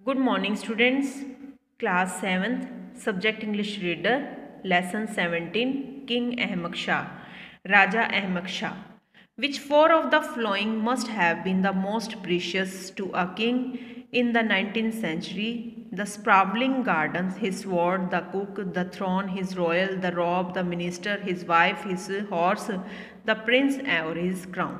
Good morning, students. Class 7th, Subject English Reader, Lesson 17, King Ahmad Shah, Raja Ahmad Shah. Which four of the following must have been the most precious to a king in the 19th century? The sprawling gardens, his sword, the cook, the throne, his royal, the robe, the minister, his wife, his horse, the prince, or his crown.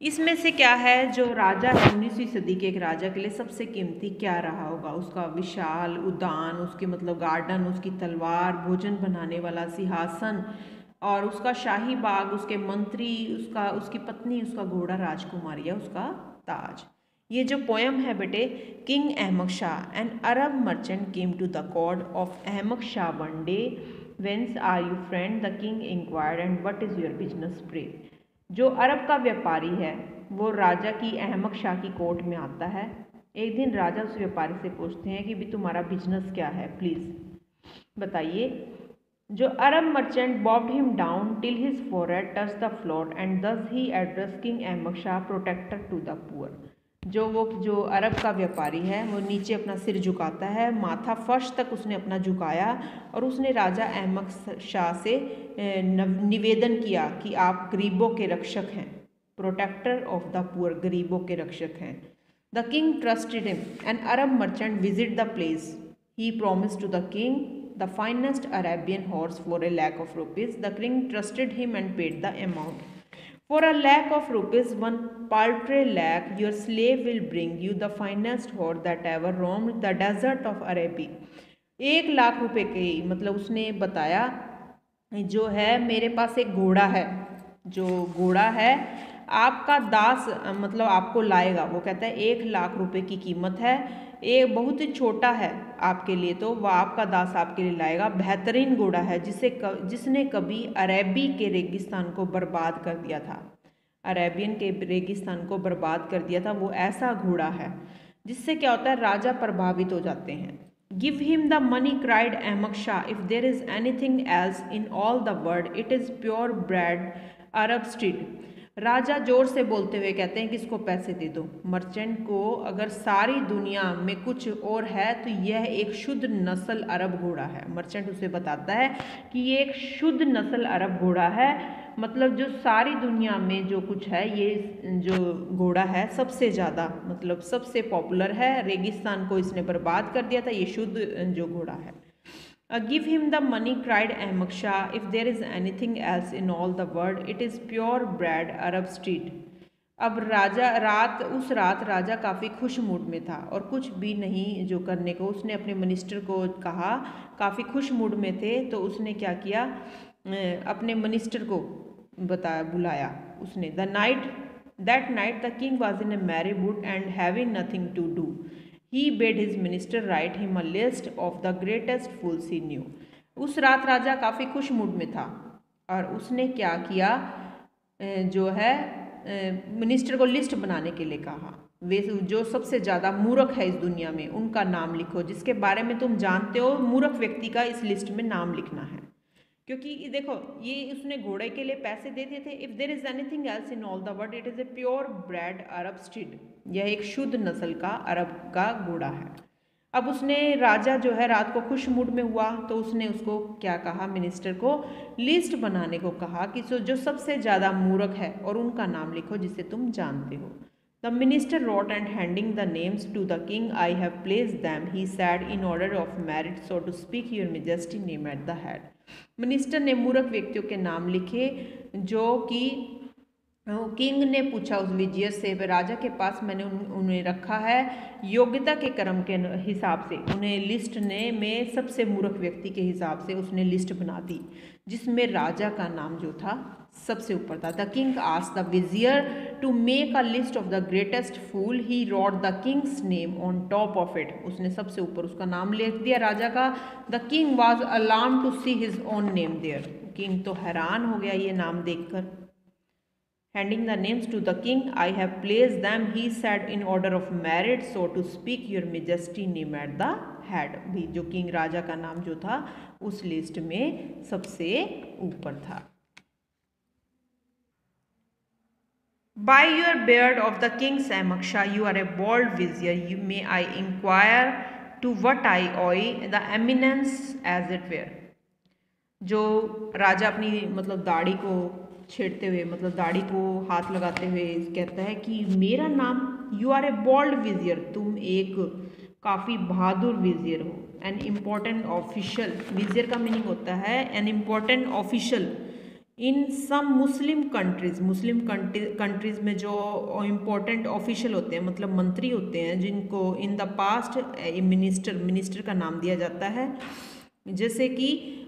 इसमें से क्या है जो राजा है 19वीं सदी के एक राजा के लिए सबसे कीमती क्या रहा होगा? उसका विशाल उद्यान, उसके मतलब गार्डन, उसकी तलवार, भोजन बनाने वाला सिंहासन और उसका शाही बाग, उसके मंत्री, उसकी पत्नी, उसका घोड़ा राजकुमारी या उसका ताज। ये जो पोयम है बेटे, king Ahmad Shah an Arab merchant came to the court of Ahmad Shah one day, whence are you friend, the king inquired, and what is your business pray. जो अरब का व्यापारी है वो राजा की अहमद शाह की कोर्ट में आता है। एक दिन राजा उस व्यापारी से पूछते हैं कि भी तुम्हारा बिजनेस क्या है, प्लीज़ बताइए। जो Arab merchant bowed him down till his forehead touch the floor and thus he address king Ahmad Shah protector to the poor. जो अरब का व्यापारी है वो नीचे अपना सिर झुकाता है, माथा फर्श तक उसने अपना झुकाया और उसने राजा अहमद शाह से निवेदन किया कि आप गरीबों के रक्षक हैं, प्रोटेक्टर ऑफ द पुअर, गरीबों के रक्षक हैं। The king trusted him, an Arab merchant visit the place, he promised to the king the finest Arabian horse for a lakh of rupees. The king trusted him and paid the amount. For a lakh of rupees, one paltry lakh, your slave will bring you the finest horse that ever roamed the desert of Arabia. 1 lakh रुपए की मतलब उसने बताया जो है मेरे पास एक घोड़ा है, जो घोड़ा है आपका दास मतलब आपको लाएगा। वो कहता है 1 लाख रुपए की कीमत है, ये बहुत ही छोटा है आपके लिए, तो वह आपका दास आपके लिए लाएगा। बेहतरीन घोड़ा है जिसने कभी अरेबी के रेगिस्तान को बर्बाद कर दिया था, अरेबियन के रेगिस्तान को बर्बाद कर दिया था। वो ऐसा घोड़ा है जिससे क्या होता है, राजा प्रभावित हो जाते हैं। Give him the money cried Ahmad Shah, if there is anything else in all the world it is pure bred Arab street. राजा जोर से बोलते हुए कहते हैं कि इसको पैसे दे दो। मर्चेंट को अगर सारी दुनिया में कुछ और है तो यह एक शुद्ध नस्ल अरब घोड़ा है। मर्चेंट उसे बताता है कि ये एक शुद्ध नस्ल अरब घोड़ा है, मतलब जो सारी दुनिया में जो कुछ है ये जो घोड़ा है सबसे ज़्यादा मतलब सबसे पॉपुलर है। रेगिस्तान को इसने बर्बाद कर दिया था, ये शुद्ध जो घोड़ा है। Give him the money, cried Ahmad Shah. If there is anything else in all the world, it is pure bread Arab street. अब उस रात राजा काफ़ी खुश मूड में था और कुछ भी नहीं जो करने को उसने अपने मिनिस्टर को कहा। काफ़ी खुश मूड में थे तो उसने क्या किया, अपने मिनिस्टर को बुलाया उसने। That night the king was in a merry mood and having nothing to do, he bade his minister write him a list of the greatest fools he knew. उस रात राजा काफ़ी खुश मूड में था और उसने क्या किया, जो है मिनिस्टर को लिस्ट बनाने के लिए कहा। वे जो सबसे ज़्यादा मूर्ख है इस दुनिया में उनका नाम लिखो, जिसके बारे में तुम जानते हो मूर्ख व्यक्ति का इस लिस्ट में नाम लिखना है। क्योंकि देखो ये उसने घोड़े के लिए पैसे दे दिए थे। If there is anything else in all the world it is a pure bred Arab stead, यह एक शुद्ध नस्ल का अरब का घोड़ा है। अब उसने राजा जो है रात को खुश मूड में हुआ तो उसने उसको क्या कहा, मिनिस्टर को लिस्ट बनाने को कहा कि जो सबसे ज़्यादा मूर्ख है और उनका नाम लिखो जिसे तुम जानते हो। The minister wrote and handing the names to the king, I have placed them, he said, in order of merit, so to speak, your majesty name at the head. Minister ने मूर्ख व्यक्तियों के नाम लिखे जो कि किंग ने पूछा उस विजियर से, राजा के पास मैंने उन्हें रखा है योग्यता के क्रम के हिसाब से। उन्हें लिस्ट में सबसे मूर्ख व्यक्ति के हिसाब से उसने लिस्ट बना दी जिसमें राजा का नाम जो था सबसे ऊपर था। The king asked the vizier to make a list of the greatest fool, he wrote the king's name on top of it. उसने सबसे ऊपर उसका नाम लिख दिया राजा का। The king was alarm to see his own name there. King तो हैरान हो गया ये नाम देखकर। Handing the names to the king, I have placed them, he said, in order of merit, so to speak, your majesty name at the head. भी जो king राजा का नाम जो था उस लिस्ट में सबसे ऊपर था। By your beard of the king's Amaksha, you are a bold vizier. You may I inquire to what I owe the eminence as it were. जो राजा अपनी मतलब दाढ़ी को छेड़ते हुए मतलब दाढ़ी को हाथ लगाते हुए कहता है कि मेरा नाम, you are a bold vizier, तुम एक काफ़ी बहादुर विजियर हो। एन इम्पॉर्टेंट ऑफिशियल, विजियर का मीनिंग होता है an important official in some Muslim countries. Muslim countries में जो इम्पोर्टेंट ऑफिशियल होते हैं मतलब मंत्री होते हैं, जिनको इन द पास्ट मिनिस्टर का नाम दिया जाता है। जैसे कि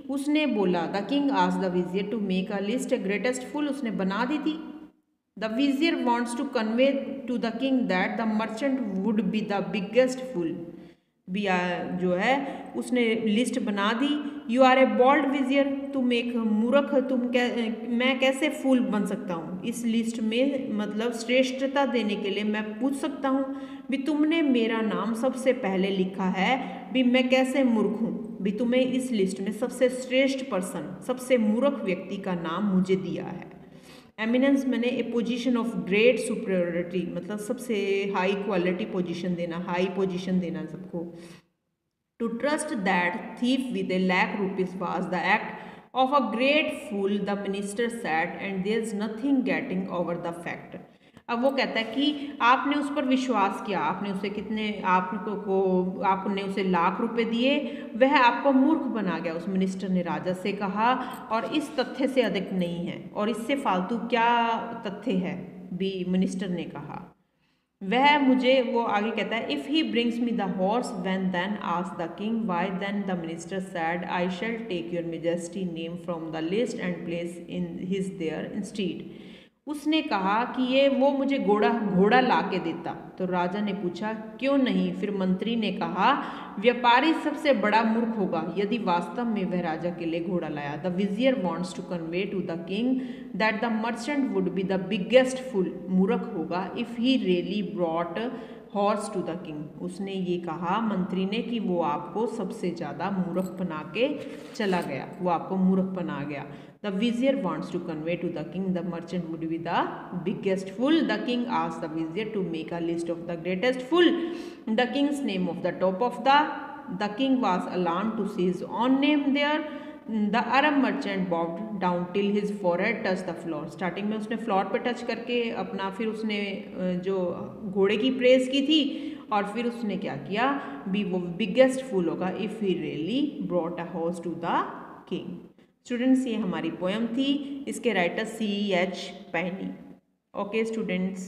उसने बोला, the king asked the vizier to make a list a greatest fool, उसने बना दी थी। The vizier wants to convey to the king that the merchant would be the biggest fool. भी जो है उसने लिस्ट बना दी। You are a bold vizier, तुम एक मूर्ख, मैं कैसे फूल बन सकता हूँ। इस लिस्ट में मतलब श्रेष्ठता देने के लिए मैं पूछ सकता हूँ भी तुमने मेरा नाम सबसे पहले लिखा है, भी मैं कैसे मूर्ख हूँ, भी तुम्हें इस लिस्ट में सबसे श्रेष्ठ पर्सन, सबसे मूर्ख व्यक्ति का नाम मुझे दिया है। एमिनेंस मैंने a position of great superiority, मतलब सबसे हाई क्वालिटी पोजीशन देना, हाई पोजीशन देना सबको। To trust that thief with a ₹1,00,000 was the act of a great fool, the minister sat, and there is nothing getting over the fact. अब वो कहता है कि आपने उस पर विश्वास किया, आपने उसे आपने उसे ₹1,00,000 दिए, वह आपको मूर्ख बना गया। उस मिनिस्टर ने राजा से कहा, और इस तथ्य से अधिक नहीं है, और इससे फालतू क्या तथ्य है, भी मिनिस्टर ने कहा। वह मुझे, वो आगे कहता है, if he brings me the horse when then asked the king why, then the minister said, I shall take your majesty name from the list and place in his there instead. उसने कहा कि ये वो मुझे घोड़ा ला के देता। तो राजा ने पूछा क्यों नहीं। फिर मंत्री ने कहा, व्यापारी सबसे बड़ा मूर्ख होगा यदि वास्तव में वह राजा के लिए घोड़ा लाया। The vizier wants to convey to the king that the merchant would be the biggest fool, मूर्ख होगा if he really brought horse to the king. उसने ये कहा मंत्री ने कि वो आपको सबसे ज़्यादा मूर्ख बना के चला गया, वो आपको मूर्ख बना गया। The vizier wants to convey to the king the merchant would be the biggest fool. The king asked the vizier to make a list of the greatest fool. The king's name of the top of the king was alarmed to see his own name there. The Arab merchant bowed down till his forehead touched the floor. Starting में उसने floor पे touch करके अपना, फिर उसने जो घोड़े की प्रेस की थी, और फिर उसने क्या किया, भी वो बिगेस्ट फूल होगा if he really brought a horse to the king. Students, ये हमारी पोएम थी, इसके writer C.H. Penny. Okay students.